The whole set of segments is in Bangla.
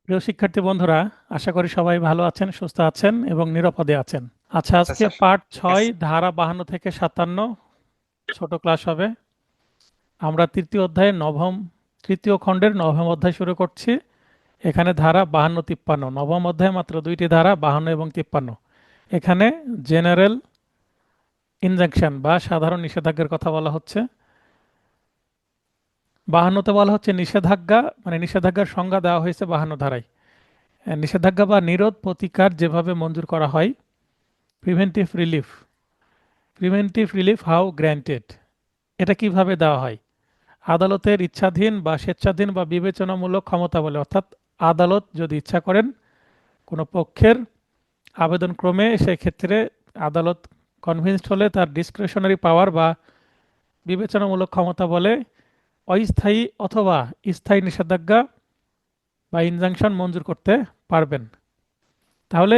প্রিয় শিক্ষার্থী বন্ধুরা, আশা করি সবাই ভালো আছেন, সুস্থ আছেন এবং নিরাপদে আছেন। আচ্ছা, আচ্ছা আজকে স্যার। পার্ট ঠিক 6, আছে। ধারা 52 থেকে 57, ছোট ক্লাস হবে। আমরা তৃতীয় খণ্ডের নবম অধ্যায় শুরু করছি। এখানে ধারা 52, 53, নবম অধ্যায়ে মাত্র দুইটি ধারা, 52 এবং 53। এখানে জেনারেল ইনজাংশন বা সাধারণ নিষেধাজ্ঞার কথা বলা হচ্ছে। 52তে বলা হচ্ছে নিষেধাজ্ঞা, মানে নিষেধাজ্ঞার সংজ্ঞা দেওয়া হয়েছে 52 ধারায়। নিষেধাজ্ঞা বা নিরোধ প্রতিকার যেভাবে মঞ্জুর করা হয়, প্রিভেন্টিভ রিলিফ হাউ গ্র্যান্টেড, এটা কিভাবে দেওয়া হয়? আদালতের ইচ্ছাধীন বা স্বেচ্ছাধীন বা বিবেচনামূলক ক্ষমতা বলে, অর্থাৎ আদালত যদি ইচ্ছা করেন কোনো পক্ষের আবেদন ক্রমে, সেক্ষেত্রে আদালত কনভিন্সড হলে তার ডিসক্রিশনারি পাওয়ার বা বিবেচনামূলক ক্ষমতা বলে অস্থায়ী অথবা স্থায়ী নিষেধাজ্ঞা বা ইনজাংশন মঞ্জুর করতে পারবেন। তাহলে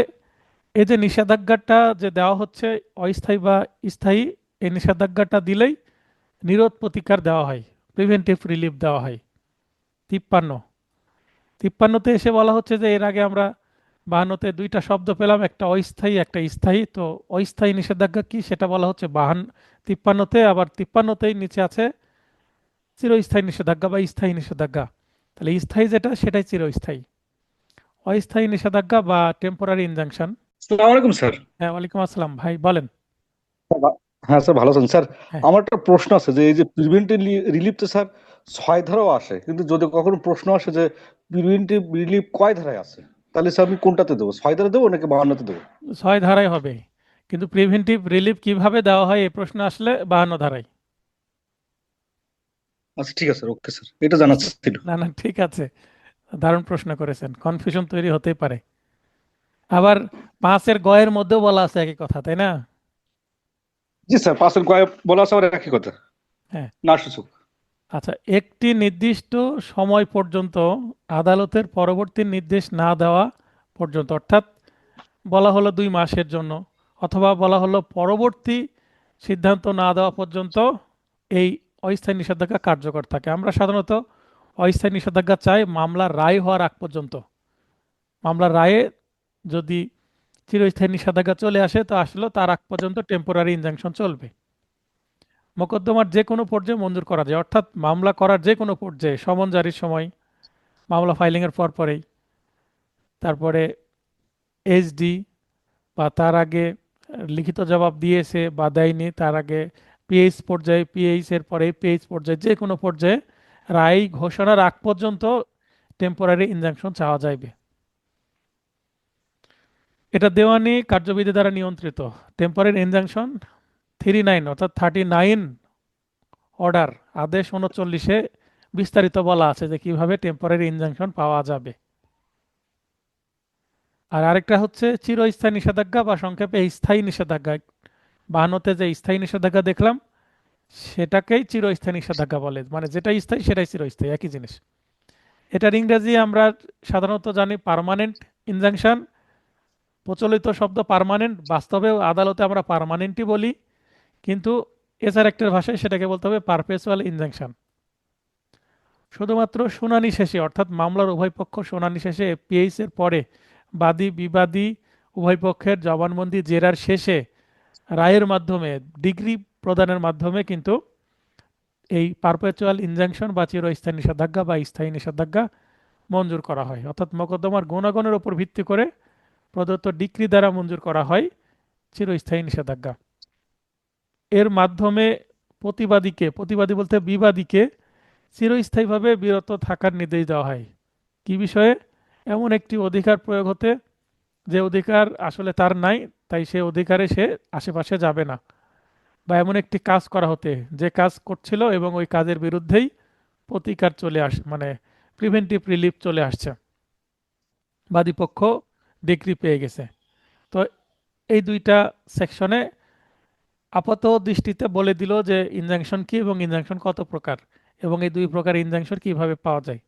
এই যে নিষেধাজ্ঞাটা যে দেওয়া হচ্ছে, অস্থায়ী বা স্থায়ী, এই নিষেধাজ্ঞাটা দিলেই নিরোধ প্রতিকার দেওয়া হয়, প্রিভেন্টিভ রিলিফ দেওয়া হয়। 53তে এসে বলা হচ্ছে যে এর আগে আমরা 52তে দুইটা শব্দ পেলাম, একটা অস্থায়ী একটা স্থায়ী। তো অস্থায়ী নিষেধাজ্ঞা কি সেটা বলা হচ্ছে 53তে, আবার 53তেই নিচে আছে চিরস্থায়ী নিষেধাজ্ঞা বা স্থায়ী নিষেধাজ্ঞা। তাহলে স্থায়ী যেটা সেটাই চিরস্থায়ী। অস্থায়ী নিষেধাজ্ঞা বা টেম্পোরারি ইনজাংশন। আসসালামু আলাইকুম স্যার। হ্যাঁ, ওয়ালাইকুম আসসালাম ভাই, বলেন। হ্যাঁ স্যার, ভালো আছেন স্যার? হ্যাঁ, আমার একটা প্রশ্ন আছে যে এই যে প্রিভেন্টিভ রিলিফ তো স্যার 6 ধারাও আসে, কিন্তু যদি কখনো প্রশ্ন আসে যে প্রিভেন্টিভ রিলিফ কয় ধারায় আছে, তাহলে স্যার আমি কোনটাতে দেবো, 6 ধারা দেবো নাকি 52তে দেবো? 6 ধারায় হবে, কিন্তু প্রিভেন্টিভ রিলিফ কিভাবে দেওয়া হয় এই প্রশ্ন আসলে 52 ধারায়। আচ্ছা ঠিক আছে, ওকে স্যার, এটা জানার ছিল। না না, ঠিক আছে, দারুণ প্রশ্ন করেছেন, কনফিউশন তৈরি হতেই পারে। আবার 5-এর মধ্যেও বলা আছে একই কথা, তাই না? জি স্যার, পাশের কয়ে বলা আছে, আবার একই কথা, হ্যাঁ। না সূচক। আচ্ছা, একটি নির্দিষ্ট সময় পর্যন্ত আদালতের পরবর্তী নির্দেশ না দেওয়া পর্যন্ত, অর্থাৎ বলা হলো 2 মাসের জন্য, অথবা বলা হলো পরবর্তী সিদ্ধান্ত না দেওয়া পর্যন্ত এই অস্থায়ী নিষেধাজ্ঞা কার্যকর থাকে। আমরা সাধারণত অস্থায়ী নিষেধাজ্ঞা চাই মামলার রায় হওয়ার আগ পর্যন্ত। মামলার রায়ে যদি চিরস্থায়ী নিষেধাজ্ঞা চলে আসে, তো আসলে তার আগ পর্যন্ত টেম্পোরারি ইনজাংশন চলবে। মোকদ্দমার যে কোনো পর্যায়ে মঞ্জুর করা যায়, অর্থাৎ মামলা করার যে কোনো পর্যায়ে, সমন জারির সময়, মামলা ফাইলিংয়ের পরেই, তারপরে এইচডি বা তার আগে লিখিত জবাব দিয়েছে বা দেয়নি, তার আগে পিএইচ পর্যায়ে, পিএইচ এর পরে পিএইচ পর্যায়ে, যে কোনো পর্যায়ে রায় ঘোষণার আগ পর্যন্ত টেম্পোরারি ইনজাংশন চাওয়া যাইবে। এটা দেওয়ানি কার্যবিধি দ্বারা নিয়ন্ত্রিত। টেম্পোরারি ইনজাংশন 39 অর্থাৎ 39 অর্ডার, আদেশ 39-এ বিস্তারিত বলা আছে যে কিভাবে টেম্পোরারি ইনজাংশন পাওয়া যাবে। আর আরেকটা হচ্ছে চিরস্থায়ী নিষেধাজ্ঞা বা সংক্ষেপে স্থায়ী নিষেধাজ্ঞা। 52তে যে স্থায়ী নিষেধাজ্ঞা দেখলাম, সেটাকেই চিরস্থায়ী নিষেধাজ্ঞা বলে, মানে যেটা স্থায়ী সেটাই চিরস্থায়ী, একই জিনিস। এটার ইংরেজি আমরা সাধারণত জানি পার্মানেন্ট ইনজাংশন। প্রচলিত শব্দ পার্মানেন্ট, বাস্তবে আদালতে আমরা পার্মানেন্টই বলি, কিন্তু এছাড়া একটা ভাষায় সেটাকে বলতে হবে পারপেচুয়াল ইনজাংশন। শুধুমাত্র শুনানি শেষে, অর্থাৎ মামলার উভয় পক্ষ শুনানি শেষে, পিএইচ এর পরে, বাদী বিবাদী উভয় পক্ষের জবানবন্দি জেরার শেষে, রায়ের মাধ্যমে, ডিগ্রি প্রদানের মাধ্যমে কিন্তু এই পারপেচুয়াল ইনজাংশন বা চিরস্থায়ী নিষেধাজ্ঞা বা স্থায়ী নিষেধাজ্ঞা মঞ্জুর করা হয়। অর্থাৎ মোকদ্দমার গুণাগুণের উপর ভিত্তি করে প্রদত্ত ডিক্রি দ্বারা মঞ্জুর করা হয় চিরস্থায়ী নিষেধাজ্ঞা। এর মাধ্যমে প্রতিবাদী বলতে বিবাদীকে চিরস্থায়ীভাবে বিরত থাকার নির্দেশ দেওয়া হয়। কি বিষয়ে? এমন একটি অধিকার প্রয়োগ হতে যে অধিকার আসলে তার নাই, তাই সে অধিকারে সে আশেপাশে যাবে না। বা এমন একটি কাজ করা হতে, যে কাজ করছিল এবং ওই কাজের বিরুদ্ধেই প্রতিকার চলে মানে প্রিভেন্টিভ রিলিফ চলে আসছে, বাদীপক্ষ ডিগ্রি পেয়ে গেছে। তো এই দুইটা সেকশনে আপাত দৃষ্টিতে বলে দিল যে ইনজাংশন কি এবং ইনজাংশন কত প্রকার, এবং এই 2 প্রকার ইনজাংশন কিভাবে পাওয়া যায়।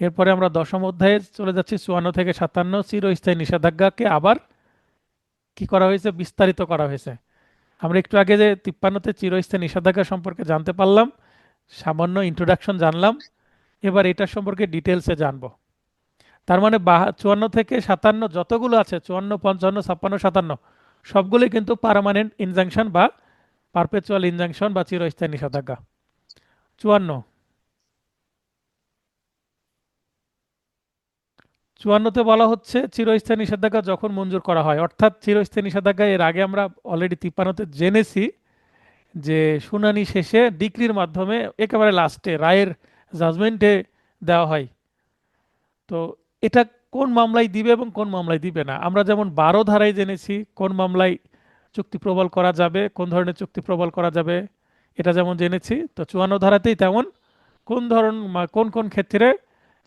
এরপরে আমরা দশম অধ্যায়ে চলে যাচ্ছি, 54 থেকে 57, চিরস্থায়ী নিষেধাজ্ঞাকে আবার কি করা হয়েছে, বিস্তারিত করা হয়েছে। আমরা একটু আগে যে 53তে চিরস্থায়ী নিষেধাজ্ঞা সম্পর্কে জানতে পারলাম, সামান্য ইন্ট্রোডাকশন জানলাম। এবার এটার সম্পর্কে ডিটেলসে জানবো। তার মানে 54 থেকে 57 যতগুলো আছে, 54, 55, 56, 57, সবগুলোই কিন্তু পার্মানেন্ট ইনজাংশন বা পারপেচুয়াল ইনজাংশন বা চিরস্থায়ী নিষেধাজ্ঞা। 54, 54তে বলা হচ্ছে চিরস্থায়ী নিষেধাজ্ঞা যখন মঞ্জুর করা হয়, অর্থাৎ চিরস্থায়ী নিষেধাজ্ঞা এর আগে আমরা অলরেডি 53তে জেনেছি যে শুনানি শেষে ডিক্রির মাধ্যমে একেবারে লাস্টে রায়ের জাজমেন্টে দেওয়া হয়। তো এটা কোন মামলায় দিবে এবং কোন মামলায় দিবে না, আমরা যেমন 12 ধারায় জেনেছি কোন মামলায় চুক্তি প্রবল করা যাবে, কোন ধরনের চুক্তি প্রবল করা যাবে, এটা যেমন জেনেছি, তো 54 ধারাতেই তেমন কোন ধরন কোন কোন ক্ষেত্রে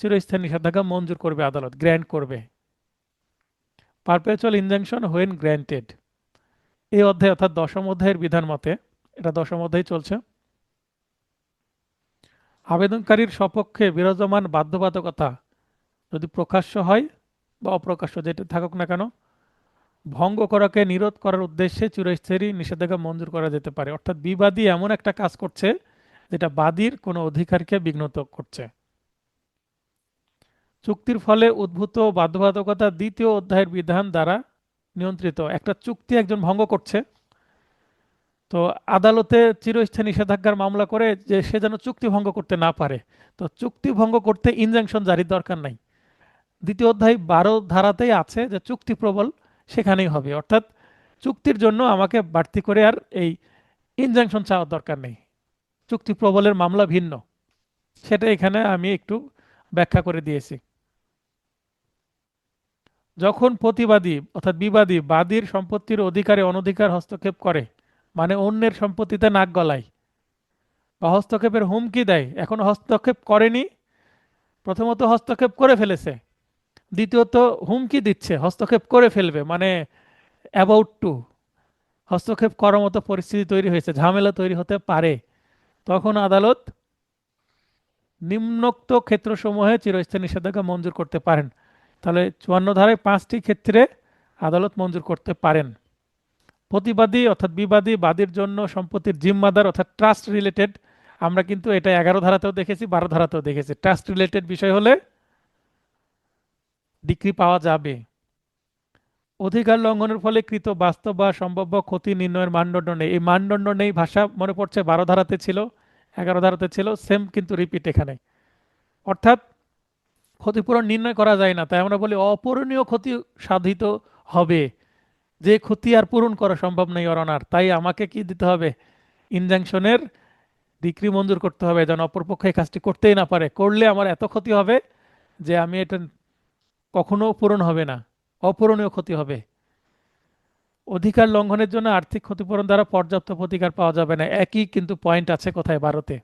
চিরস্থায়ী নিষেধাজ্ঞা মঞ্জুর করবে, আদালত গ্র্যান্ট করবে। পারপেচুয়াল ইনজাংশন হোয়েন গ্র্যান্টেড, এই অধ্যায় অর্থাৎ 10ম অধ্যায়ের বিধান মতে, এটা 10ম অধ্যায় চলছে, আবেদনকারীর সপক্ষে বিরাজমান বাধ্যবাধকতা যদি প্রকাশ্য হয় বা অপ্রকাশ্য যেটা থাকুক না কেন, ভঙ্গ করাকে নিরোধ করার উদ্দেশ্যে চিরস্থায়ী নিষেধাজ্ঞা মঞ্জুর করা যেতে পারে। অর্থাৎ বিবাদী এমন একটা কাজ করছে যেটা বাদীর কোনো অধিকারকে বিঘ্নত করছে। চুক্তির ফলে উদ্ভূত বাধ্যবাধকতা 2য় অধ্যায়ের বিধান দ্বারা নিয়ন্ত্রিত। একটা চুক্তি একজন ভঙ্গ করছে, তো আদালতে চিরস্থায়ী নিষেধাজ্ঞার মামলা করে যে সে যেন চুক্তি ভঙ্গ করতে না পারে, তো চুক্তি ভঙ্গ করতে ইনজাংশন জারির দরকার নাই। 2য় অধ্যায় 12 ধারাতেই আছে যে চুক্তি প্রবল সেখানেই হবে, অর্থাৎ চুক্তির জন্য আমাকে বাড়তি করে আর এই ইনজাংশন চাওয়ার দরকার নেই, চুক্তি প্রবলের মামলা ভিন্ন, সেটা এখানে আমি একটু ব্যাখ্যা করে দিয়েছি। যখন প্রতিবাদী অর্থাৎ বিবাদী বাদীর সম্পত্তির অধিকারে অনধিকার হস্তক্ষেপ করে, মানে অন্যের সম্পত্তিতে নাক গলায় বা হস্তক্ষেপের হুমকি দেয়, এখনো হস্তক্ষেপ করেনি, প্রথমত হস্তক্ষেপ করে ফেলেছে, দ্বিতীয়ত হুমকি দিচ্ছে হস্তক্ষেপ করে ফেলবে, মানে অ্যাবাউট টু, হস্তক্ষেপ করার মতো পরিস্থিতি তৈরি হয়েছে, ঝামেলা তৈরি হতে পারে, তখন আদালত নিম্নোক্ত ক্ষেত্রসমূহে চিরস্থায়ী নিষেধাজ্ঞা মঞ্জুর করতে পারেন। তাহলে 54 ধারায় 5টি ক্ষেত্রে আদালত মঞ্জুর করতে পারেন। প্রতিবাদী অর্থাৎ বিবাদী বাদীর জন্য সম্পত্তির জিম্মাদার অর্থাৎ ট্রাস্ট রিলেটেড, আমরা কিন্তু এটা 11 ধারাতেও দেখেছি, 12 ধারাতেও দেখেছি, ট্রাস্ট রিলেটেড বিষয় হলে ডিক্রি পাওয়া যাবে। অধিকার লঙ্ঘনের ফলে কৃত বাস্তব বা সম্ভাব্য ক্ষতি নির্ণয়ের মানদণ্ড নেই, এই মানদণ্ড নেই ভাষা মনে পড়ছে 12 ধারাতে ছিল, 11 ধারাতে ছিল, সেম কিন্তু রিপিট এখানে। অর্থাৎ ক্ষতিপূরণ নির্ণয় করা যায় না, তাই আমরা বলি অপূরণীয় ক্ষতি সাধিত হবে, যে ক্ষতি আর পূরণ করা সম্ভব নেই অরনার, তাই আমাকে কি দিতে হবে, ইনজাংশনের ডিক্রি মঞ্জুর করতে হবে যেন অপরপক্ষ এই কাজটি করতেই না পারে, করলে আমার এত ক্ষতি হবে যে আমি এটা কখনো পূরণ হবে না, অপূরণীয় ক্ষতি হবে। অধিকার লঙ্ঘনের জন্য আর্থিক ক্ষতিপূরণ দ্বারা পর্যাপ্ত প্রতিকার পাওয়া যাবে না, একই কিন্তু পয়েন্ট আছে কোথায় 12তে,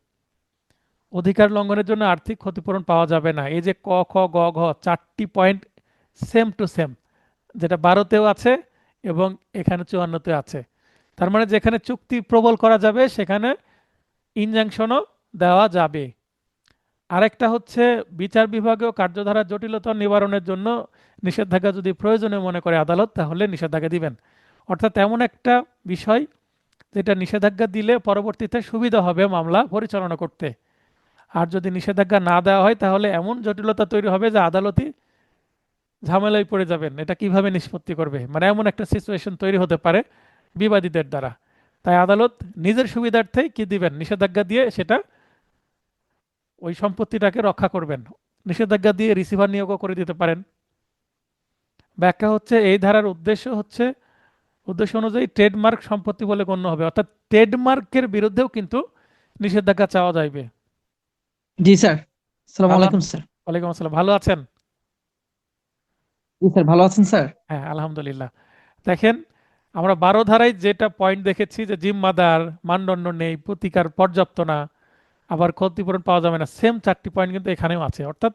অধিকার লঙ্ঘনের জন্য আর্থিক ক্ষতিপূরণ পাওয়া যাবে না, এই যে ক খ গ ঘ 4টি পয়েন্ট সেম টু সেম, যেটা 12তেও আছে এবং এখানে 54তে আছে। তার মানে যেখানে চুক্তি প্রবল করা যাবে সেখানে ইনজাংশনও দেওয়া যাবে। আরেকটা হচ্ছে বিচার বিভাগীয় কার্যধারা জটিলতা নিবারণের জন্য নিষেধাজ্ঞা যদি প্রয়োজনীয় মনে করে আদালত, তাহলে নিষেধাজ্ঞা দিবেন। অর্থাৎ এমন একটা বিষয় যেটা নিষেধাজ্ঞা দিলে পরবর্তীতে সুবিধা হবে মামলা পরিচালনা করতে, আর যদি নিষেধাজ্ঞা না দেওয়া হয় তাহলে এমন জটিলতা তৈরি হবে যে আদালতই ঝামেলায় পড়ে যাবেন, এটা কিভাবে নিষ্পত্তি করবে, মানে এমন একটা সিচুয়েশন তৈরি হতে পারে বিবাদীদের দ্বারা। তাই আদালত নিজের সুবিধার্থেই কি দিবেন, নিষেধাজ্ঞা দিয়ে সেটা ওই সম্পত্তিটাকে রক্ষা করবেন, নিষেধাজ্ঞা দিয়ে রিসিভার নিয়োগও করে দিতে পারেন। ব্যাখ্যা হচ্ছে এই ধারার উদ্দেশ্য অনুযায়ী ট্রেডমার্ক সম্পত্তি বলে গণ্য হবে, অর্থাৎ ট্রেডমার্কের বিরুদ্ধেও কিন্তু নিষেধাজ্ঞা চাওয়া যাইবে। জি স্যার। আসসালামু ভালো, আলাইকুম স্যার। ওয়ালাইকুম আসসালাম, ভালো আছেন? জি স্যার, ভালো আছেন স্যার? হ্যাঁ আলহামদুলিল্লাহ। দেখেন, আমরা 12 ধারায় যেটা পয়েন্ট দেখেছি যে জিম্মাদার, মানদণ্ড নেই, প্রতিকার পর্যাপ্ত না, আবার ক্ষতিপূরণ পাওয়া যাবে না, সেম 4টি পয়েন্ট কিন্তু এখানেও আছে। অর্থাৎ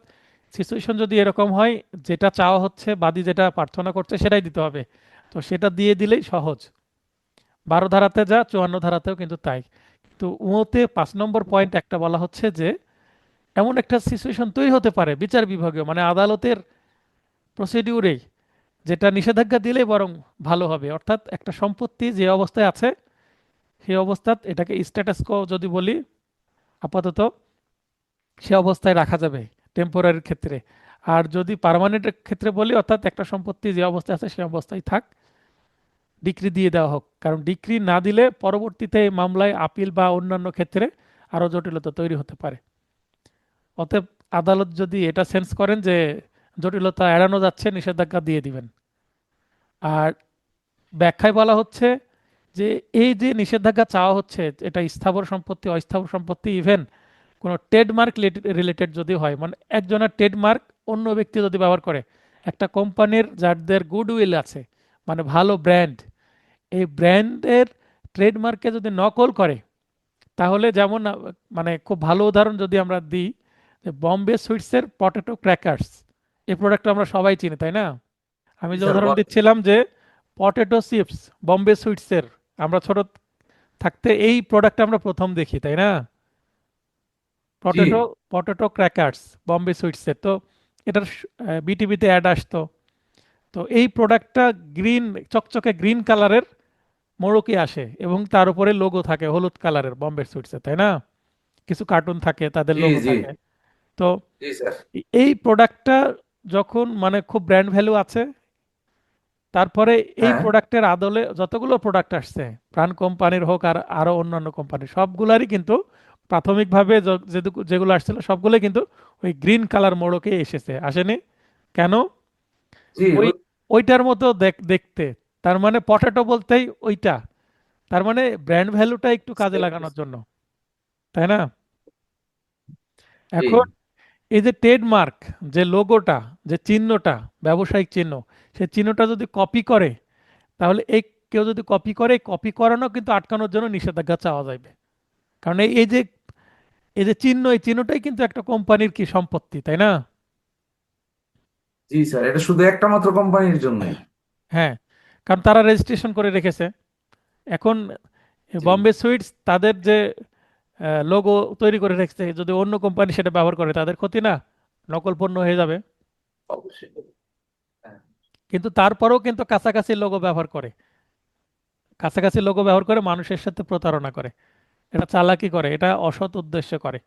সিচুয়েশন যদি এরকম হয়, যেটা চাওয়া হচ্ছে বাদী যেটা প্রার্থনা করছে সেটাই দিতে হবে, তো সেটা দিয়ে দিলেই সহজ। 12 ধারাতে যা 54 ধারাতেও কিন্তু তাই। কিন্তু উতে 5 নম্বর পয়েন্ট একটা বলা হচ্ছে যে এমন একটা সিচুয়েশন তৈরি হতে পারে বিচার বিভাগীয় মানে আদালতের প্রসিডিউরেই, যেটা নিষেধাজ্ঞা দিলেই বরং ভালো হবে। অর্থাৎ একটা সম্পত্তি যে অবস্থায় আছে সেই অবস্থাত এটাকে স্ট্যাটাস কো যদি বলি, আপাতত সে অবস্থায় রাখা যাবে টেম্পোরারির ক্ষেত্রে। আর যদি পার্মানেন্টের ক্ষেত্রে বলি, অর্থাৎ একটা সম্পত্তি যে অবস্থায় আছে সে অবস্থায় থাক, ডিক্রি দিয়ে দেওয়া হোক। কারণ ডিক্রি না দিলে পরবর্তীতে এই মামলায় আপিল বা অন্যান্য ক্ষেত্রে আরো জটিলতা তৈরি হতে পারে। অতএব আদালত যদি এটা সেন্স করেন যে জটিলতা এড়ানো যাচ্ছে, নিষেধাজ্ঞা দিয়ে দিবেন। আর ব্যাখ্যায় বলা হচ্ছে যে এই যে নিষেধাজ্ঞা চাওয়া হচ্ছে, এটা স্থাবর সম্পত্তি, অস্থাবর সম্পত্তি, ইভেন কোনো ট্রেডমার্ক রিলেটেড যদি হয়, মানে একজনের ট্রেডমার্ক অন্য ব্যক্তি যদি ব্যবহার করে, একটা কোম্পানির যাদের গুডউইল আছে, মানে ভালো ব্র্যান্ড, এই ব্র্যান্ডের ট্রেডমার্কে যদি নকল করে, তাহলে যেমন মানে খুব ভালো উদাহরণ যদি আমরা দিই, যে বম্বে সুইটসের পটেটো ক্র্যাকার্স, এই প্রোডাক্টটা আমরা সবাই চিনি, তাই না? আমি জি যে স্যার, উদাহরণ দিচ্ছিলাম যে পটেটো চিপস বম্বে সুইটসের, আমরা ছোট থাকতে এই প্রোডাক্টটা আমরা প্রথম দেখি, তাই না? জি পটেটো পটেটো ক্র্যাকার্স বম্বে সুইটসের। তো এটার বিটিভিতে অ্যাড আসতো। তো এই প্রোডাক্টটা গ্রিন, চকচকে গ্রিন কালারের মোড়কে আসে এবং তার উপরে লোগো থাকে হলুদ কালারের বম্বে সুইটসের, তাই না? কিছু কার্টুন থাকে, তাদের জি লোগো জি থাকে। তো জি স্যার। এই প্রোডাক্টটা যখন মানে খুব ব্র্যান্ড ভ্যালু আছে, তারপরে এই হ্যাঁ প্রোডাক্টের আদলে যতগুলো প্রোডাক্ট আসছে, প্রাণ কোম্পানির হোক আর আরো অন্যান্য কোম্পানির, সবগুলারই কিন্তু প্রাথমিকভাবে যেগুলো আসছিল সবগুলোই কিন্তু ওই গ্রিন কালার মোড়কে এসেছে, আসেনি কেন? জি ওই ওইটার মতো দেখতে। তার মানে পটেটো বলতেই ওইটা, তার মানে ব্র্যান্ড ভ্যালুটা একটু কাজে লাগানোর জন্য, তাই না? জি এখন এই যে ট্রেডমার্ক, যে লোগোটা, যে চিহ্নটা, ব্যবসায়িক চিহ্ন, সেই চিহ্নটা যদি কপি করে, তাহলে এই কেউ যদি কপি করে, কপি করানো কিন্তু আটকানোর জন্য নিষেধাজ্ঞা চাওয়া যাবে। কারণ এই যে চিহ্ন, এই চিহ্নটাই কিন্তু একটা কোম্পানির কি সম্পত্তি, তাই না? জি স্যার, এটা শুধু একটা মাত্র কোম্পানির জন্যই। হ্যাঁ, কারণ তারা রেজিস্ট্রেশন করে রেখেছে। এখন জি বম্বে সুইটস তাদের যে লোগো তৈরি করে রেখেছে, যদি অন্য কোম্পানি সেটা ব্যবহার করে তাদের ক্ষতি না? নকল পণ্য হয়ে যাবে। অবশ্যই। হ্যাঁ কিন্তু তারপরেও কিন্তু কাছাকাছি লোগো ব্যবহার করে, কাছাকাছি লোগো ব্যবহার করে মানুষের সাথে প্রতারণা করে, এটা চালাকি করে, এটা অসৎ উদ্দেশ্যে করে।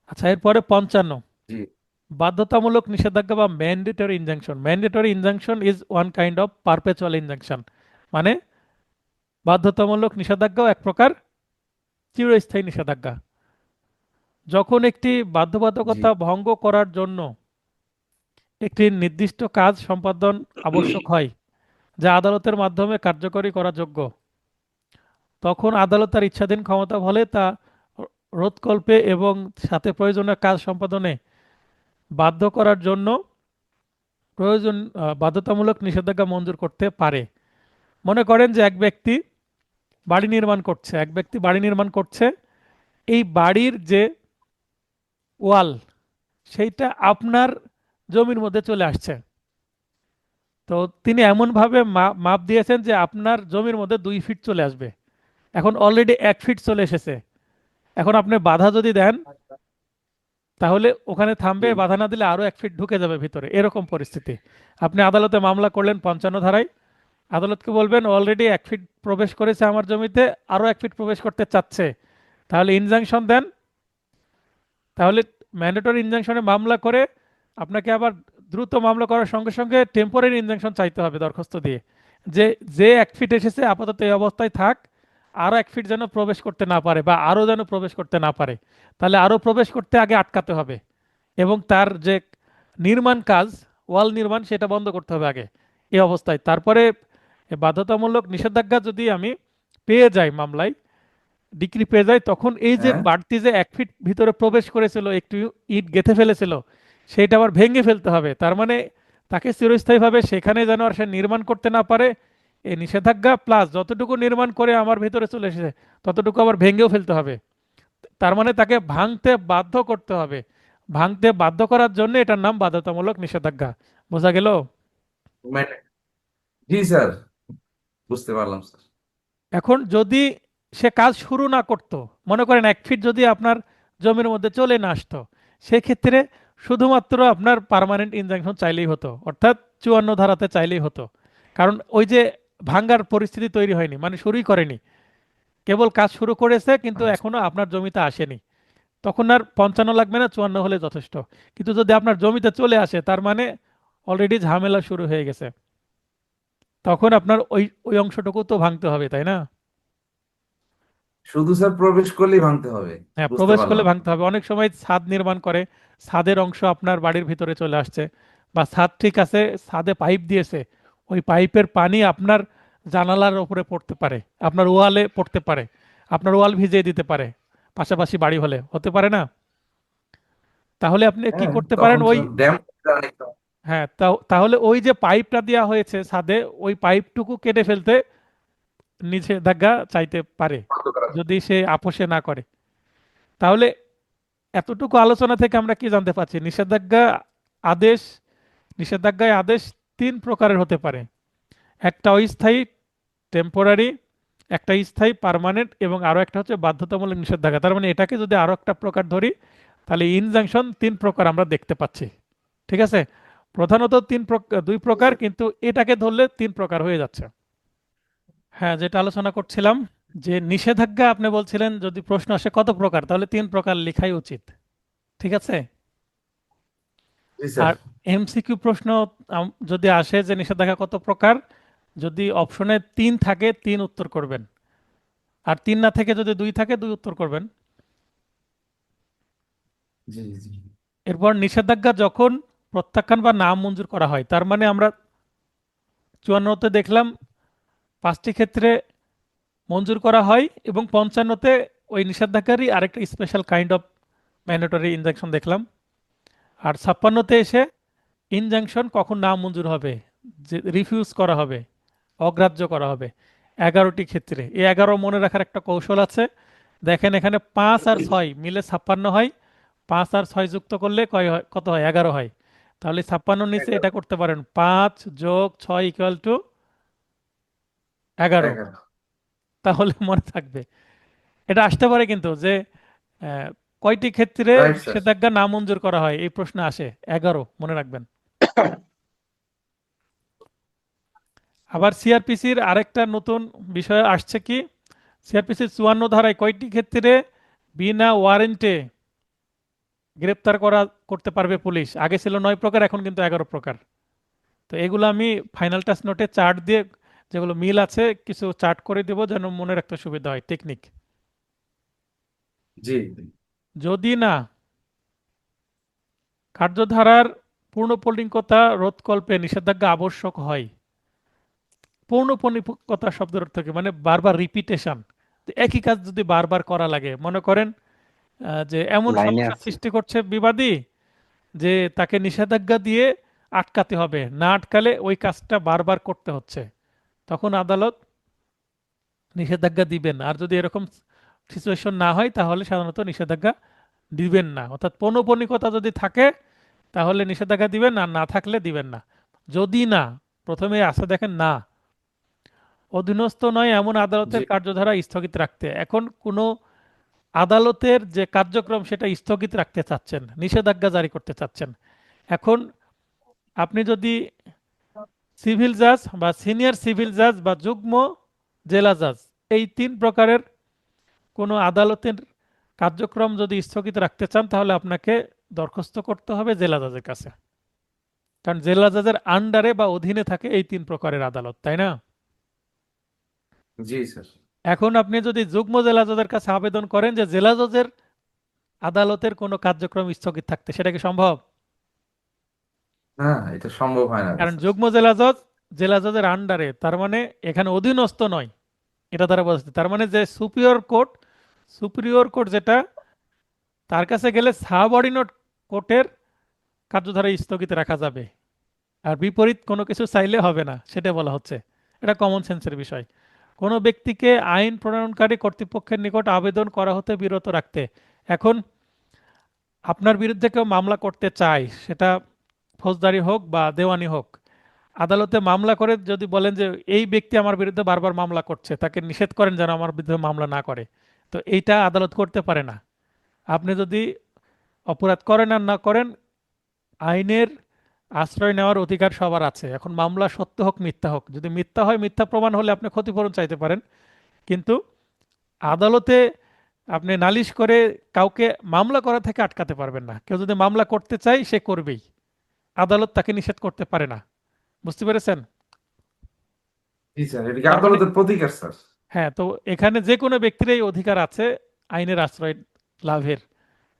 আচ্ছা, এরপরে 55, জি বাধ্যতামূলক নিষেধাজ্ঞা বা mandatory injunction. Mandatory injunction is one kind of perpetual injunction, মানে বাধ্যতামূলক নিষেধাজ্ঞাও এক প্রকার চিরস্থায়ী নিষেধাজ্ঞা। যখন একটি জি বাধ্যবাধকতা ভঙ্গ করার জন্য একটি নির্দিষ্ট কাজ সম্পাদন আবশ্যক হয়, যা আদালতের মাধ্যমে কার্যকরী করা যোগ্য, তখন আদালত তার ইচ্ছাধীন ক্ষমতা বলে তা রোধকল্পে এবং সাথে প্রয়োজনীয় কাজ সম্পাদনে বাধ্য করার জন্য বাধ্যতামূলক নিষেধাজ্ঞা মঞ্জুর করতে পারে। মনে করেন যে এক ব্যক্তি বাড়ি নির্মাণ করছে, এই বাড়ির যে ওয়াল, সেইটা আপনার জমির মধ্যে চলে আসছে। তো তিনি এমনভাবে মাপ দিয়েছেন যে আপনার জমির মধ্যে 2 ফিট চলে আসবে। এখন অলরেডি 1 ফিট চলে এসেছে। এখন আপনি বাধা যদি দেন, তাহলে ওখানে থামবে, জি বাধা না দিলে আরো 1 ফিট ঢুকে যাবে ভিতরে, এরকম পরিস্থিতি। আপনি আদালতে মামলা করলেন 55 ধারায়, আদালতকে বলবেন অলরেডি 1 ফিট প্রবেশ করেছে আমার জমিতে, আরো 1 ফিট প্রবেশ করতে চাচ্ছে, তাহলে ইনজাংশন দেন। তাহলে ম্যান্ডেটরি ইনজাংশনে মামলা করে আপনাকে আবার দ্রুত মামলা করার সঙ্গে সঙ্গে টেম্পোরারি ইনজাংশন চাইতে হবে দরখাস্ত দিয়ে, যে যে 1 ফিট এসেছে আপাতত এই অবস্থায় থাক, আরো 1 ফিট যেন প্রবেশ করতে না পারে বা আরো যেন প্রবেশ করতে না পারে। তাহলে আরো প্রবেশ করতে আগে আটকাতে হবে এবং তার যে নির্মাণ কাজ, ওয়াল নির্মাণ, সেটা বন্ধ করতে হবে আগে এই অবস্থায়। তারপরে বাধ্যতামূলক নিষেধাজ্ঞা যদি আমি পেয়ে যাই মামলায়, ডিগ্রি পেয়ে যায়, তখন এই যে হ্যাঁ বাড়তি যে 1 ফিট ভিতরে প্রবেশ করেছিল, একটু ইট গেঁথে ফেলেছিল, সেইটা আবার ভেঙে ফেলতে হবে। তার মানে তাকে চিরস্থায়ীভাবে সেখানে যেন আর সে নির্মাণ করতে না পারে, এই নিষেধাজ্ঞা প্লাস যতটুকু নির্মাণ করে আমার ভেতরে চলে এসেছে ততটুকু আবার ভেঙেও ফেলতে হবে। তার মানে তাকে ভাঙতে বাধ্য করতে হবে। ভাঙতে বাধ্য করার জন্য এটার নাম বাধ্যতামূলক নিষেধাজ্ঞা। বোঝা গেল? মানে জি স্যার, বুঝতে পারলাম স্যার। এখন যদি সে কাজ শুরু না করত, মনে করেন 1 ফিট যদি আপনার জমির মধ্যে চলে না আসতো, সেক্ষেত্রে শুধুমাত্র আপনার পার্মানেন্ট ইনজাংশন চাইলেই হতো, অর্থাৎ 54 ধারাতে চাইলেই হতো। কারণ ওই যে ভাঙ্গার পরিস্থিতি তৈরি হয়নি, মানে শুরুই করেনি, কেবল কাজ শুরু করেছে কিন্তু আচ্ছা এখনো আপনার জমিতে আসেনি। তখন আর 55 লাগবে না, 54 হলে যথেষ্ট। কিন্তু যদি আপনার জমিতে চলে আসে তার মানে অলরেডি ঝামেলা শুরু হয়ে গেছে, তখন আপনার ওই ওই অংশটুকু তো ভাঙতে হবে, তাই না? শুধু স্যার প্রবেশ করলেই ভাঙতে হবে। হ্যাঁ, বুঝতে প্রবেশ করলে পারলাম। ভাঙতে হবে। অনেক সময় ছাদ নির্মাণ করে, ছাদের অংশ আপনার বাড়ির ভিতরে চলে আসছে, বা ছাদ ঠিক আছে, ছাদে পাইপ দিয়েছে, ওই পাইপের পানি আপনার জানালার উপরে পড়তে পারে, আপনার ওয়ালে পড়তে পারে, আপনার ওয়াল ভিজিয়ে দিতে পারে, পাশাপাশি বাড়ি হলে হতে পারে না? তাহলে আপনি কি হ্যাঁ, করতে পারেন তখন ওই, তো ড্যাম অনেকটা। হ্যাঁ, তাহলে ওই যে পাইপটা দেওয়া হয়েছে ছাদে, ওই পাইপটুকু কেটে ফেলতে নিষেধাজ্ঞা চাইতে পারে, বন্ধ করা যাবে। যদি সে আপোষে না করে। তাহলে এতটুকু আলোচনা থেকে আমরা কি জানতে পারছি? আদেশ নিষেধাজ্ঞায় আদেশ তিন প্রকারের হতে পারে: একটা অস্থায়ী, টেম্পোরারি; একটা স্থায়ী, পার্মানেন্ট; এবং আরো একটা হচ্ছে বাধ্যতামূলক নিষেধাজ্ঞা। তার মানে এটাকে যদি আরো একটা প্রকার ধরি, তাহলে ইনজাংশন তিন প্রকার আমরা দেখতে পাচ্ছি। ঠিক আছে, প্রধানত দুই জি প্রকার, স্যার। কিন্তু এটাকে ধরলে তিন প্রকার হয়ে যাচ্ছে। হ্যাঁ, যেটা আলোচনা করছিলাম, যে নিষেধাজ্ঞা আপনি বলছিলেন যদি প্রশ্ন আসে কত প্রকার, তাহলে তিন প্রকার লেখাই উচিত। ঠিক আছে। জি স্যার। আর এমসিকিউ প্রশ্ন যদি আসে যে নিষেধাজ্ঞা কত প্রকার, যদি অপশনে তিন থাকে তিন উত্তর করবেন, আর তিন না থেকে যদি দুই থাকে দুই উত্তর করবেন। জি জি। এরপর নিষেধাজ্ঞা যখন প্রত্যাখ্যান বা নাম মঞ্জুর করা হয়, তার মানে আমরা 54তে দেখলাম পাঁচটি ক্ষেত্রে মঞ্জুর করা হয়, এবং 55তে ওই নিষেধাজ্ঞারই আরেকটা special kind of mandatory injunction দেখলাম। আর 56তে এসে ইনজাংশন কখন নাম মঞ্জুর হবে, যে রিফিউজ করা হবে, অগ্রাহ্য করা হবে, 11টি ক্ষেত্রে। এই 11 মনে রাখার একটা কৌশল আছে। দেখেন এখানে 5 আর 6 মিলে 56 হয়, 5 আর 6 যুক্ত করলে কত হয়? 11 হয়। তাহলে 56 নিচে এটা করতে পারেন, 5 যোগ 6 ইকুয়াল টু 11। 11। তাহলে মনে থাকবে। এটা আসতে পারে কিন্তু যে আহ, কয়টি ক্ষেত্রে রাইট স্যার। নিষেধাজ্ঞা নামঞ্জুর করা হয়, এই প্রশ্ন আসে। 11 মনে রাখবেন। আবার সিআরপিসির আরেকটা নতুন বিষয় আসছে কি, সিআরপিসির 54 ধারায় কয়টি ক্ষেত্রে বিনা ওয়ারেন্টে গ্রেপ্তার করতে পারবে পুলিশ? আগে ছিল 9 প্রকার, এখন কিন্তু 11 প্রকার। তো এগুলো আমি ফাইনাল টাচ নোটে চার্ট দিয়ে, যেগুলো মিল আছে কিছু চার্ট করে দেবো যেন মনে রাখতে সুবিধা হয়, টেকনিক। জি যদি না কার্যধারার পূর্ণপরিকল্পিতা রোধকল্পে নিষেধাজ্ঞা আবশ্যক হয়। পৌনঃপুনিকতা শব্দের অর্থ কি? মানে বারবার রিপিটেশন, একই কাজ যদি বারবার করা লাগে। মনে করেন যে এমন লাইনে সমস্যা আছে। সৃষ্টি করছে বিবাদী যে তাকে নিষেধাজ্ঞা দিয়ে আটকাতে হবে, না আটকালে ওই কাজটা বারবার করতে হচ্ছে, তখন আদালত নিষেধাজ্ঞা দিবেন। আর যদি এরকম সিচুয়েশন না হয় তাহলে সাধারণত নিষেধাজ্ঞা দিবেন না। অর্থাৎ পৌনঃপুনিকতা যদি থাকে তাহলে নিষেধাজ্ঞা দিবেন, আর না থাকলে দিবেন না। যদি না, প্রথমে আসে দেখেন না, অধীনস্থ নয় এমন জি। আদালতের কার্যধারা স্থগিত রাখতে। এখন কোনো আদালতের যে কার্যক্রম সেটা স্থগিত রাখতে চাচ্ছেন, নিষেধাজ্ঞা জারি করতে চাচ্ছেন। এখন আপনি যদি সিভিল জাজ বা সিনিয়র সিভিল জাজ বা যুগ্ম জেলা জাজ, এই তিন প্রকারের কোনো আদালতের কার্যক্রম যদি স্থগিত রাখতে চান, তাহলে আপনাকে দরখাস্ত করতে হবে জেলা জাজের কাছে। কারণ জেলা জাজের আন্ডারে বা অধীনে থাকে এই তিন প্রকারের আদালত, তাই না? জি স্যার। এখন আপনি যদি যুগ্ম জেলা জজের কাছে আবেদন করেন যে জেলা জজের আদালতের কোনো কার্যক্রম স্থগিত থাকতে, সেটা কি সম্ভব? না, এটা সম্ভব হয় না কারণ স্যার। যুগ্ম জেলা জজ জেলা জজের আন্ডারে, তার মানে এখানে অধীনস্থ নয়, এটা দ্বারা বোঝাচ্ছে। তার মানে যে সুপিরিয়র কোর্ট যেটা, তার কাছে গেলে সাবঅর্ডিনেট কোর্টের কার্যধারা স্থগিত রাখা যাবে, আর বিপরীত কোনো কিছু চাইলে হবে না, সেটা বলা হচ্ছে। এটা কমন সেন্সের বিষয়। কোনো ব্যক্তিকে আইন প্রণয়নকারী কর্তৃপক্ষের নিকট আবেদন করা হতে বিরত রাখতে। এখন আপনার বিরুদ্ধে কেউ মামলা করতে চায়, সেটা ফৌজদারি হোক বা দেওয়ানি হোক, আদালতে মামলা করে যদি বলেন যে এই ব্যক্তি আমার বিরুদ্ধে বারবার মামলা করছে, তাকে নিষেধ করেন যেন আমার বিরুদ্ধে মামলা না করে, তো এইটা আদালত করতে পারে না। আপনি যদি অপরাধ করেন আর না করেন, আইনের আশ্রয় নেওয়ার অধিকার সবার আছে। এখন মামলা সত্য হোক মিথ্যা হোক, যদি মিথ্যা হয়, মিথ্যা প্রমাণ হলে আপনি ক্ষতিপূরণ চাইতে পারেন। কিন্তু আদালতে আপনি নালিশ করে কাউকে মামলা করা থেকে আটকাতে পারবেন না। কেউ যদি মামলা করতে চায় সে করবেই, আদালত তাকে নিষেধ করতে পারে না। বুঝতে পেরেছেন? জি স্যার, এটা কি তার মানে আদালতের প্রতিকার স্যার? হ্যাঁ, তো এখানে যে কোনো ব্যক্তিরই অধিকার আছে আইনের আশ্রয় লাভের।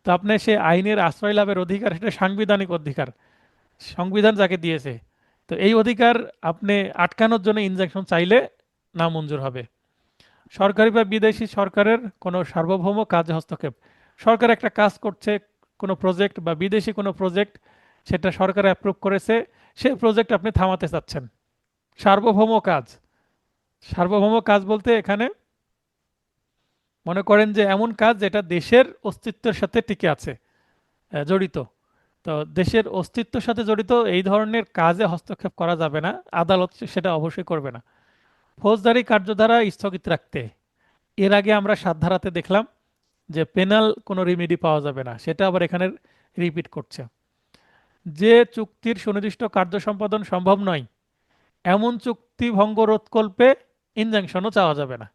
তো আপনি সে আইনের আশ্রয় লাভের অধিকার, সেটা সাংবিধানিক অধিকার, সংবিধান যাকে দিয়েছে। তো এই অধিকার আপনি আটকানোর জন্য ইনজাংশন চাইলে নামঞ্জুর হবে। সরকারি বা বিদেশি সরকারের কোনো সার্বভৌম কাজে হস্তক্ষেপ, সরকার একটা কাজ করছে, কোনো প্রজেক্ট বা বিদেশি কোনো প্রজেক্ট, সেটা সরকার অ্যাপ্রুভ করেছে, সেই প্রজেক্ট আপনি থামাতে চাচ্ছেন, সার্বভৌম কাজ। সার্বভৌম কাজ বলতে এখানে মনে করেন যে এমন কাজ যেটা দেশের অস্তিত্বের সাথে টিকে আছে, জড়িত। তো দেশের অস্তিত্বের সাথে জড়িত এই ধরনের কাজে হস্তক্ষেপ করা যাবে না, আদালত সেটা অবশ্যই করবে না। ফৌজদারি কার্যধারা স্থগিত রাখতে, এর আগে আমরা ৭ ধারাতে দেখলাম যে পেনাল কোনো রিমেডি পাওয়া যাবে না, সেটা আবার এখানে রিপিট করছে। যে চুক্তির সুনির্দিষ্ট কার্য সম্পাদন সম্ভব নয় এমন চুক্তি ভঙ্গ রোধকল্পে ইনজাংশনও চাওয়া যাবে না।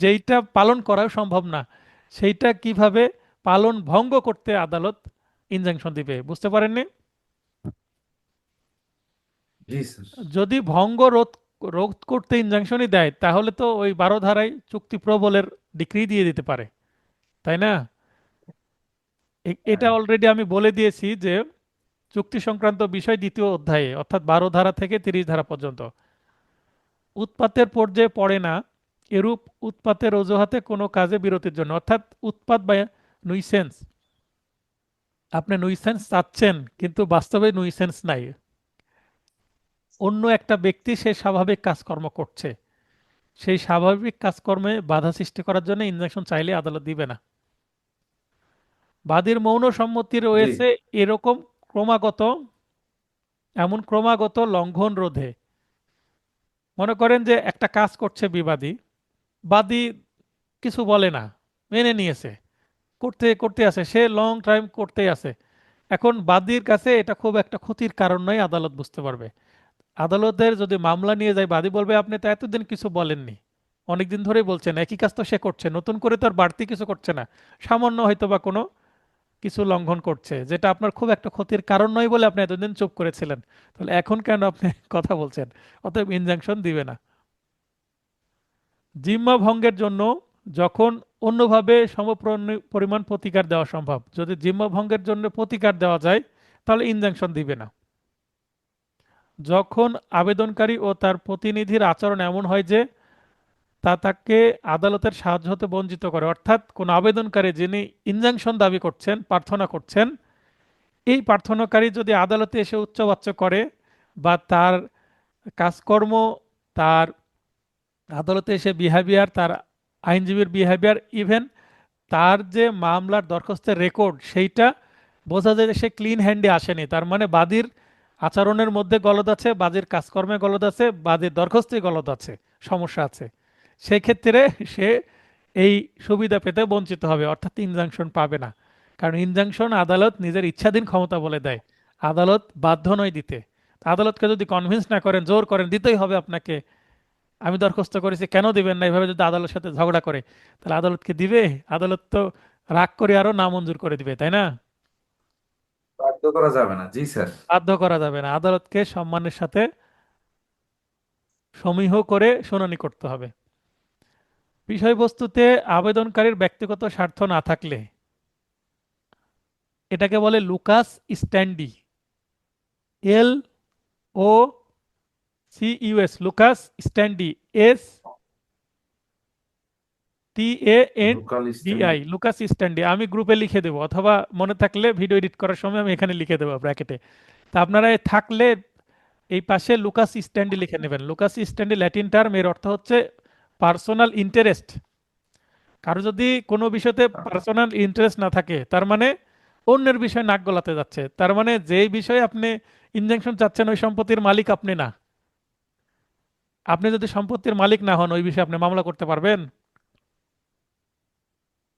যেইটা পালন করাও সম্ভব না সেইটা কিভাবে পালন ভঙ্গ করতে আদালত ইনজাংশন দিবে, বুঝতে পারেননি? জি স্যার। যদি ভঙ্গ রোধ রোধ করতে ইনজাংশনই দেয় তাহলে তো ওই ১২ ধারায় চুক্তি প্রবলের ডিক্রি দিয়ে দিতে পারে, তাই না? এটা হ্যাঁ। অলরেডি আমি বলে দিয়েছি যে চুক্তি সংক্রান্ত বিষয় ২য় অধ্যায়ে, অর্থাৎ ১২ ধারা থেকে ৩০ ধারা পর্যন্ত উৎপাতের পর্যায়ে পড়ে না এরূপ উৎপাতের অজুহাতে কোনো কাজে বিরতির জন্য, অর্থাৎ উৎপাত বা নুইসেন্স, আপনি নুইসেন্স চাচ্ছেন কিন্তু বাস্তবে নুইসেন্স নাই, অন্য একটা ব্যক্তি সে স্বাভাবিক কাজকর্ম করছে, সেই স্বাভাবিক কাজকর্মে বাধা সৃষ্টি করার জন্য ইনজাংশন চাইলে আদালত দিবে না। বাদীর মৌন সম্মতি জি রয়েছে এরকম ক্রমাগত ক্রমাগত লঙ্ঘন রোধে। মনে করেন যে একটা কাজ করছে বিবাদী, বাদী কিছু বলে না, মেনে নিয়েছে, করতে করতে আছে, সে লং টাইম করতেই আছে। এখন বাদীর কাছে এটা খুব একটা ক্ষতির কারণ নয়, আদালত বুঝতে পারবে। আদালতের যদি মামলা নিয়ে যায়, বাদী বলবে আপনি তো এতদিন কিছু বলেননি, অনেকদিন ধরেই বলছেন, একই কাজ তো সে করছে, নতুন করে তো আর বাড়তি কিছু করছে না, সামান্য হয়তো বা কোনো কিছু লঙ্ঘন করছে যেটা আপনার খুব একটা ক্ষতির কারণ নয় বলে আপনি এতদিন চুপ করেছিলেন, তাহলে এখন কেন আপনি কথা বলছেন? অতএব ইনজাংশন দিবে না। জিম্মা ভঙ্গের জন্য যখন অন্যভাবে পরিমাণ প্রতিকার দেওয়া সম্ভব, যদি জিম্মা ভঙ্গের জন্য প্রতিকার দেওয়া যায় তাহলে ইনজাংশন দিবে না। যখন আবেদনকারী ও তার প্রতিনিধির আচরণ এমন হয় যে তা তাকে আদালতের সাহায্য হতে বঞ্চিত করে, অর্থাৎ কোন আবেদনকারী যিনি ইনজাংশন দাবি করছেন, প্রার্থনা করছেন, এই প্রার্থনাকারী যদি আদালতে এসে উচ্চবাচ্য করে বা তার কাজকর্ম, তার আদালতে এসে বিহেভিয়ার, তার আইনজীবীর বিহেভিয়ার, ইভেন তার যে মামলার দরখাস্তের রেকর্ড, সেইটা বোঝা যায় যে সে ক্লিন হ্যান্ডে আসেনি, তার মানে বাদীর আচরণের মধ্যে গলদ আছে, বাদীর কাজকর্মে গলদ আছে, বাদীর দরখাস্তে গলদ আছে, সমস্যা আছে, সেক্ষেত্রে সে এই সুবিধা পেতে বঞ্চিত হবে, অর্থাৎ ইনজাংশন পাবে না। কারণ ইনজাংশন আদালত নিজের ইচ্ছাধীন ক্ষমতা বলে দেয়, আদালত বাধ্য নয় দিতে। আদালতকে যদি কনভিন্স না করেন, জোর করেন দিতেই হবে আপনাকে, আমি দরখাস্ত করেছি কেন দিবেন না, এইভাবে যদি আদালতের সাথে ঝগড়া করে তাহলে আদালতকে দিবে? আদালত তো রাগ করে আরো নামঞ্জুর করে দিবে, তাই না? বাধ্য করা যাবে না। জি স্যার। বাধ্য করা যাবে না, আদালতকে সম্মানের সাথে সমীহ করে শুনানি করতে হবে। বিষয়বস্তুতে আবেদনকারীর ব্যক্তিগত স্বার্থ না থাকলে এটাকে বলে Lucas স্ট্যান্ডি, LOCUS, Lucas স্ট্যান্ডি, local STANDI, stand. Lucas স্ট্যান্ডি। আমি গ্রুপে লিখে দেবো, অথবা মনে থাকলে ভিডিও এডিট করার সময় আমি এখানে লিখে দেবো ব্র্যাকেটে। তা আপনারা থাকলে এই পাশে লুকাস স্ট্যান্ডি লিখে নেবেন। লুকাস স্ট্যান্ডি ল্যাটিন টার্ম, এর অর্থ হচ্ছে পার্সোনাল ইন্টারেস্ট। কারো যদি কোনো বিষয়তে পার্সোনাল ইন্টারেস্ট না থাকে তার মানে অন্যের বিষয় নাক গলাতে যাচ্ছে, তার মানে যেই বিষয়ে আপনি ইনজাংশন চাচ্ছেন ওই সম্পত্তির মালিক আপনি না। আপনি যদি সম্পত্তির মালিক না হন ওই বিষয়ে আপনি মামলা করতে পারবেন?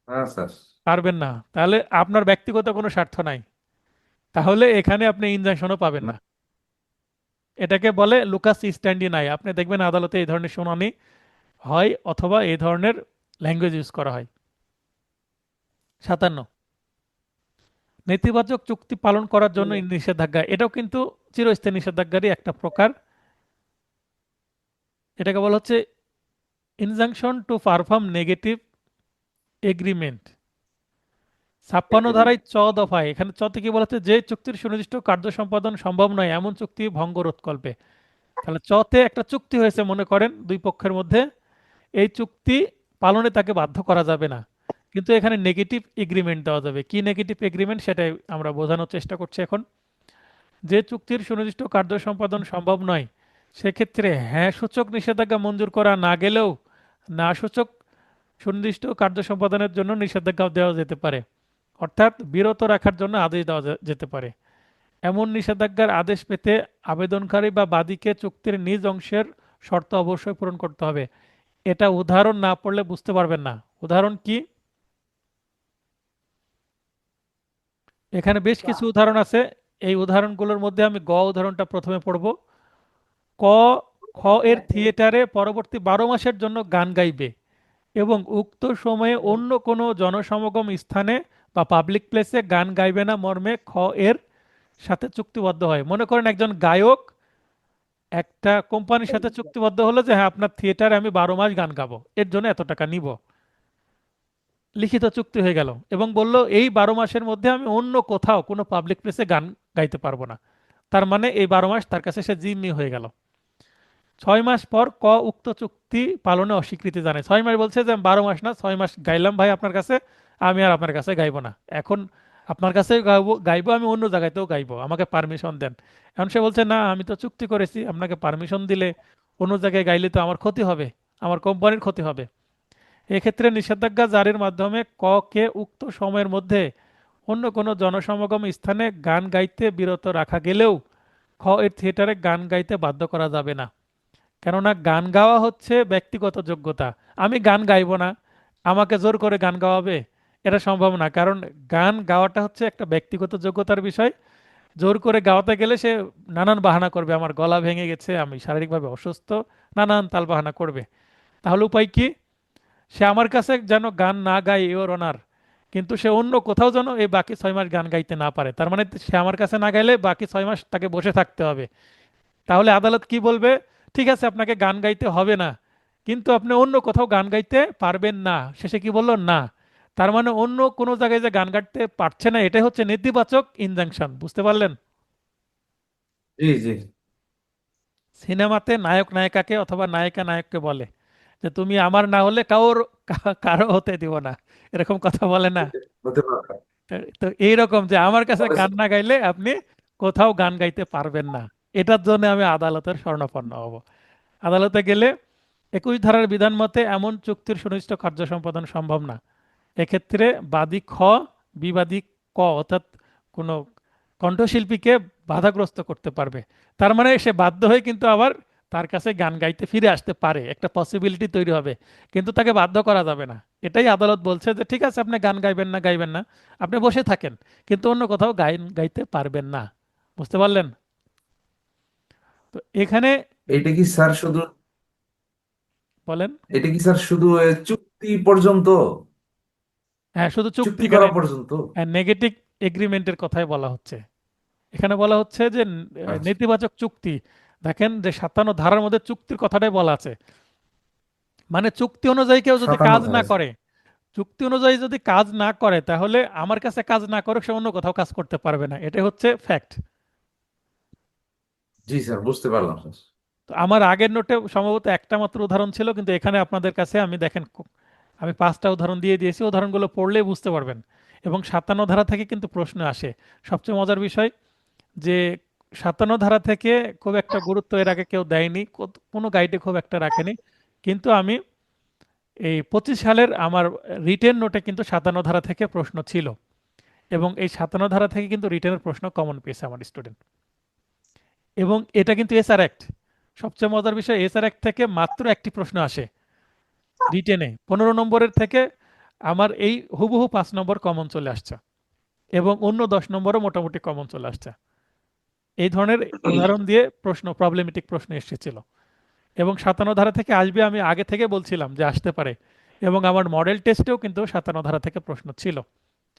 হ্যাঁ স্যার। পারবেন না। তাহলে আপনার ব্যক্তিগত কোনো স্বার্থ নাই, তাহলে এখানে আপনি ইনজাংশনও পাবেন না। এটাকে বলে লুকাস স্ট্যান্ডি নাই। আপনি দেখবেন আদালতে এই ধরনের শুনানি হয় অথবা এই ধরনের ল্যাঙ্গুয়েজ ইউজ করা হয়। 57। নেতিবাচক চুক্তি পালন করার জন্য নিষেধাজ্ঞা, এটাও কিন্তু চিরস্থায়ী নিষেধাজ্ঞারই একটা প্রকার। এটাকে বলা হচ্ছে injunction to perform negative agreement. 56 ধারায় চ দফায়, এখানে চতে কি বলা হচ্ছে, যে চুক্তির সুনির্দিষ্ট কার্য সম্পাদন সম্ভব নয় এমন চুক্তি ভঙ্গ রোধকল্পে। তাহলে চতে একটা চুক্তি হয়েছে মনে করেন দুই পক্ষের মধ্যে, এই চুক্তি পালনে তাকে বাধ্য করা যাবে না, কিন্তু এখানে নেগেটিভ এগ্রিমেন্ট দেওয়া যাবে। কি নেগেটিভ এগ্রিমেন্ট সেটাই আমরা বোঝানোর চেষ্টা করছি এখন। যে চুক্তির সুনির্দিষ্ট কার্য সম্পাদন সম্ভব নয় সেক্ষেত্রে হ্যাঁ সূচক নিষেধাজ্ঞা মঞ্জুর করা না গেলেও না সূচক সুনির্দিষ্ট কার্য সম্পাদনের জন্য নিষেধাজ্ঞা দেওয়া যেতে পারে, অর্থাৎ বিরত রাখার জন্য আদেশ দেওয়া যেতে পারে। এমন নিষেধাজ্ঞার আদেশ পেতে আবেদনকারী বা বাদীকে চুক্তির নিজ অংশের শর্ত অবশ্যই পূরণ করতে হবে। এটা উদাহরণ না পড়লে বুঝতে পারবেন না। উদাহরণ কি, এখানে বেশ কিছু উদাহরণ আছে। এই উদাহরণগুলোর মধ্যে আমি গ উদাহরণটা প্রথমে পড়ব। ক, খ এর থিয়েটারে পরবর্তী 12 মাসের জন্য গান গাইবে এবং উক্ত সময়ে অন্য কোনো জনসমাগম স্থানে বা পাবলিক প্লেসে গান গাইবে না মর্মে খ এর সাথে চুক্তিবদ্ধ হয়। মনে করেন একজন গায়ক একটা কোম্পানির সাথে চুক্তিবদ্ধ হলো যে হ্যাঁ আপনার থিয়েটারে আমি 12 মাস গান গাবো, এর জন্য এত টাকা নিব। লিখিত চুক্তি হয়ে গেল এবং বলল এই 12 মাসের মধ্যে আমি অন্য কোথাও কোনো পাবলিক প্লেসে গান গাইতে পারবো না। তার মানে এই 12 মাস তার কাছে সে জিম্মি হয়ে গেল। 6 মাস পর ক উক্ত চুক্তি পালনে অস্বীকৃতি জানায়। 6 মাস বলছে যে 12 মাস না, 6 মাস গাইলাম ভাই আপনার কাছে, আমি আর আপনার কাছে গাইবো না। এখন আপনার কাছে গাইবো গাইবো আমি অন্য জায়গাতেও গাইবো, আমাকে পারমিশন দেন। এখন সে বলছে না আমি তো চুক্তি করেছি, আপনাকে পারমিশন দিলে অন্য জায়গায় গাইলে তো আমার ক্ষতি হবে, আমার কোম্পানির ক্ষতি হবে। এক্ষেত্রে নিষেধাজ্ঞা জারির মাধ্যমে ক কে উক্ত সময়ের মধ্যে অন্য কোনো জনসমাগম স্থানে গান গাইতে বিরত রাখা গেলেও খ এর থিয়েটারে গান গাইতে বাধ্য করা যাবে না। কেননা গান গাওয়া হচ্ছে ব্যক্তিগত যোগ্যতা। আমি গান গাইবো না, আমাকে জোর করে গান গাওয়াবে, এটা সম্ভব না। কারণ গান গাওয়াটা হচ্ছে একটা ব্যক্তিগত যোগ্যতার বিষয়। জোর করে গাওয়াতে গেলে সে নানান বাহানা করবে, আমার গলা ভেঙে গেছে, আমি শারীরিকভাবে অসুস্থ, নানান তাল বাহানা করবে। তাহলে উপায় কি, সে আমার কাছে যেন গান না গায় ইওর অনার, কিন্তু সে অন্য কোথাও যেন এই বাকি 6 মাস গান গাইতে না পারে। তার মানে সে আমার কাছে না গাইলে বাকি 6 মাস তাকে বসে থাকতে হবে। তাহলে আদালত কি বলবে, ঠিক আছে আপনাকে গান গাইতে হবে না, কিন্তু আপনি অন্য কোথাও গান গাইতে পারবেন না। শেষে কি বললো, না। তার মানে অন্য কোনো জায়গায় যে গান গাইতে পারছে না, এটাই হচ্ছে নেতিবাচক ইনজাংশন। বুঝতে পারলেন? জি জি সিনেমাতে নায়ক নায়িকাকে অথবা নায়িকা নায়ককে বলে যে তুমি আমার না হলে কারো হতে দিব না, এরকম কথা বলে না? হতে পারে। তো এইরকম যে আমার কাছে বলে গান না গাইলে আপনি কোথাও গান গাইতে পারবেন না, এটার জন্য আমি আদালতের শরণাপন্ন হব। আদালতে গেলে 21 ধারার বিধান মতে এমন চুক্তির সুনির্দিষ্ট কার্য সম্পাদন সম্ভব না। এক্ষেত্রে বাদী খ বিবাদী ক অর্থাৎ কোনো কণ্ঠশিল্পীকে বাধাগ্রস্ত করতে পারবে। তার মানে সে বাধ্য হয়ে কিন্তু আবার তার কাছে গান গাইতে ফিরে আসতে পারে, একটা পসিবিলিটি তৈরি হবে, কিন্তু তাকে বাধ্য করা যাবে না। এটাই আদালত বলছে যে ঠিক আছে আপনি গান গাইবেন না গাইবেন না, আপনি বসে থাকেন, কিন্তু অন্য কোথাও গান গাইতে পারবেন না। বুঝতে পারলেন? তো এখানে এটা কি স্যার শুধু বলেন। এটা কি স্যার শুধু চুক্তি পর্যন্ত, হ্যাঁ শুধু চুক্তি চুক্তি কেন, করা পর্যন্ত? নেগেটিভ এগ্রিমেন্টের কথাই বলা হচ্ছে। এখানে বলা হচ্ছে যে আচ্ছা, নেতিবাচক চুক্তি। দেখেন যে 57 ধারার মধ্যে চুক্তির কথাটাই বলা আছে। মানে চুক্তি অনুযায়ী কেউ যদি 57 কাজ না ধারায় স্যার। করে, চুক্তি অনুযায়ী যদি কাজ না করে তাহলে আমার কাছে কাজ না করে সে অন্য কোথাও কাজ করতে পারবে না, এটাই হচ্ছে ফ্যাক্ট। জি স্যার, বুঝতে পারলাম স্যার। তো আমার আগের নোটে সম্ভবত একটা মাত্র উদাহরণ ছিল, কিন্তু এখানে আপনাদের কাছে আমি দেখেন আমি 5টা উদাহরণ দিয়ে দিয়েছি, উদাহরণগুলো পড়লেই বুঝতে পারবেন। এবং 57 ধারা থেকে কিন্তু প্রশ্ন আসে। সবচেয়ে মজার বিষয় যে 57 ধারা থেকে খুব একটা গুরুত্ব এর আগে কেউ দেয়নি, কোনো গাইডে খুব একটা রাখেনি, কিন্তু আমি এই 25 সালের আমার রিটেন নোটে কিন্তু 57 ধারা থেকে প্রশ্ন ছিল, এবং এই 57 ধারা থেকে কিন্তু রিটেনের প্রশ্ন কমন পেয়েছে আমার স্টুডেন্ট। এবং এটা কিন্তু এসআর অ্যাক্ট। সবচেয়ে মজার বিষয়, এসআর অ্যাক্ট থেকে মাত্র একটি প্রশ্ন আসে রিটেনে, 15 নম্বরের থেকে আমার এই হুবহু 5 নম্বর কমন চলে আসছে, এবং অন্য 10 নম্বরও মোটামুটি কমন চলে আসছে। এই ধরনের উদাহরণ দিয়ে প্রশ্ন, প্রবলেমেটিক প্রশ্ন এসেছিল। এবং 57 ধারা থেকে আসবে আমি আগে থেকে বলছিলাম যে আসতে পারে, এবং আমার মডেল টেস্টেও কিন্তু 57 ধারা থেকে প্রশ্ন ছিল।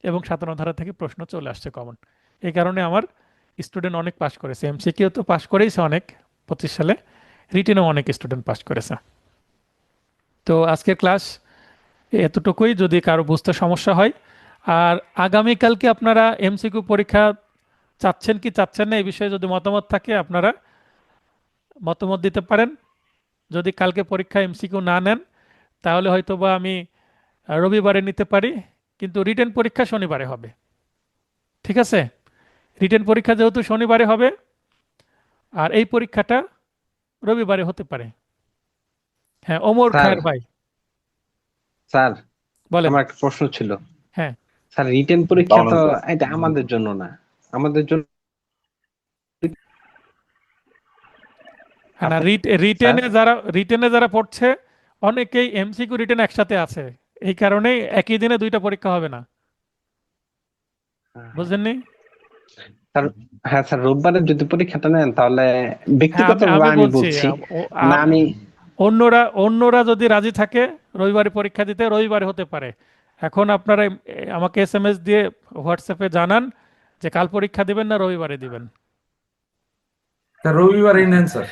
এবং 57 ধারা থেকে প্রশ্ন চলে আসছে কমন। এই কারণে আমার স্টুডেন্ট অনেক পাস করেছে, এমসিকিউ তো পাস করেইছে অনেক 25 সালে, রিটেনেও অনেক স্টুডেন্ট পাস করেছে। তো আজকের ক্লাস এতটুকুই, যদি কারো বুঝতে সমস্যা হয়। আর আগামীকালকে আপনারা এমসিকিউ পরীক্ষা চাচ্ছেন কি চাচ্ছেন না এই বিষয়ে যদি মতামত থাকে আপনারা মতামত দিতে পারেন। যদি কালকে পরীক্ষা এমসিকিউ না নেন তাহলে হয়তো বা আমি রবিবারে নিতে পারি, কিন্তু রিটেন পরীক্ষা শনিবারে হবে। ঠিক আছে, রিটেন পরীক্ষা যেহেতু শনিবারে হবে আর এই পরীক্ষাটা রবিবারে হতে পারে। হ্যাঁ, ওমর স্যার খায়ের ভাই স্যার বলেন। আমার একটা প্রশ্ন ছিল। হ্যাঁ স্যার রিটেন পরীক্ষা তাহলে তো স্যার, এটা আমাদের জন্য না, আমাদের জন্য হ্যাঁ, না স্যার। রিটেনে যারা পড়ছে অনেকেই এমসিকিউ রিটেন একসাথে আছে, এই কারণেই একই দিনে দুইটা পরীক্ষা হবে না, বুঝলেননি? স্যার হ্যাঁ স্যার, রোববারে যদি পরীক্ষাটা নেন তাহলে হ্যাঁ, ব্যক্তিগতভাবে আমি আমি বলছি বলছি মানে আমি অন্যরা যদি রাজি থাকে রবিবারে পরীক্ষা দিতে, রবিবারে হতে পারে। এখন আপনারা আমাকে এসএমএস দিয়ে হোয়াটসঅ্যাপে জানান যে কাল পরীক্ষা দিবেন না রবিবারে দিবেন। স্যার রবিবারই নেন স্যার।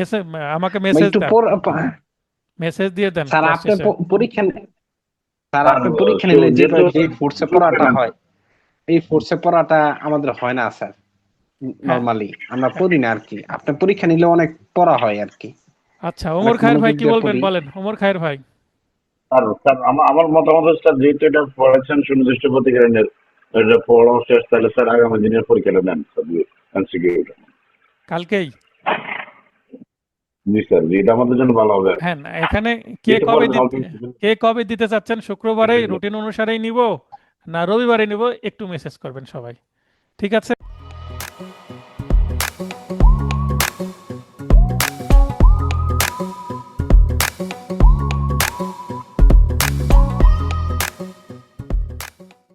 এসে আমাকে মেসেজ একটু দেন, মেসেজ দিয়ে দেন স্যার ক্লাস আপনি শেষে। পরীক্ষা স্যার স্যার, আপনি পরীক্ষা নিলে যেটা যে ফোর্সে পড়াটা হয়, এই ফোর্সে পড়াটা আমাদের হয় না স্যার। হ্যাঁ নরমালি আমরা পড়ি না আর কি, আপনি পরীক্ষা নিলে অনেক পড়া হয় আর কি, আচ্ছা, ওমর অনেক খায়ের ভাই মনোযোগ কি দিয়ে বলবেন পড়ি। বলেন, ওমর খায়ের ভাই। স্যার আমার মতামত হচ্ছে, স্যার যেহেতু এটা পড়াচ্ছেন সুনির্দিষ্ট প্রতিকারের এটা পড়ানো শেষ, তাহলে স্যার আগামী দিনের পরীক্ষাটা নেন স্যার, এমসিকিউটা। কালকেই? জি স্যার, এটা আমাদের জন্য ভালো হবে। হ্যাঁ, না, এখানে যেটা পড়বেন অল্প কিছু। কে কবে দিতে চাচ্ছেন, শুক্রবারে রুটিন অনুসারেই নিব না রবিবারে নিব, একটু মেসেজ করবেন সবাই। ঠিক আছে।